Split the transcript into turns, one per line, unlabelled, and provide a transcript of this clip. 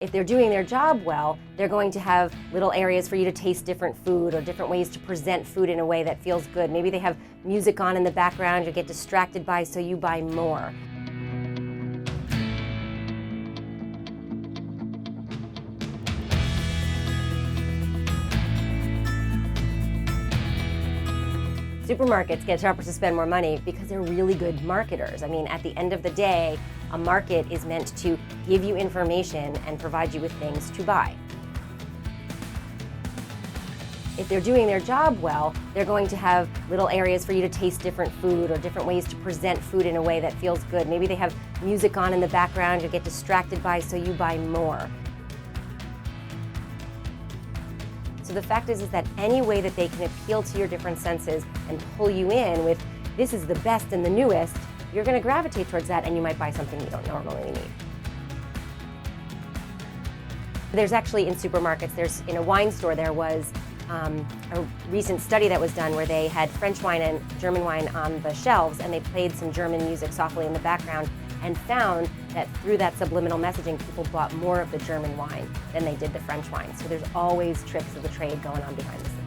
If they're doing their job well, they're going to have little areas for you to taste different food or different ways to present food in a way that feels good. Maybe they have music on in the background you get distracted by, so you buy more. Supermarkets get shoppers to spend more money because they're really good marketers. I mean, at the end of the day, a market is meant to give you information and provide you with things to buy. If they're doing their job well, they're going to have little areas for you to taste different food or different ways to present food in a way that feels good. Maybe they have music on in the background you get distracted by, so you buy more. So the fact is that any way that they can appeal to your different senses and pull you in with, this is the best and the newest, you're going to gravitate towards that, and you might buy something you don't normally need. There's actually, in supermarkets, in a wine store, there was a recent study that was done where they had French wine and German wine on the shelves, and they played some German music softly in the background and found that through that subliminal messaging, people bought more of the German wine than they did the French wine. So there's always tricks of the trade going on behind the scenes.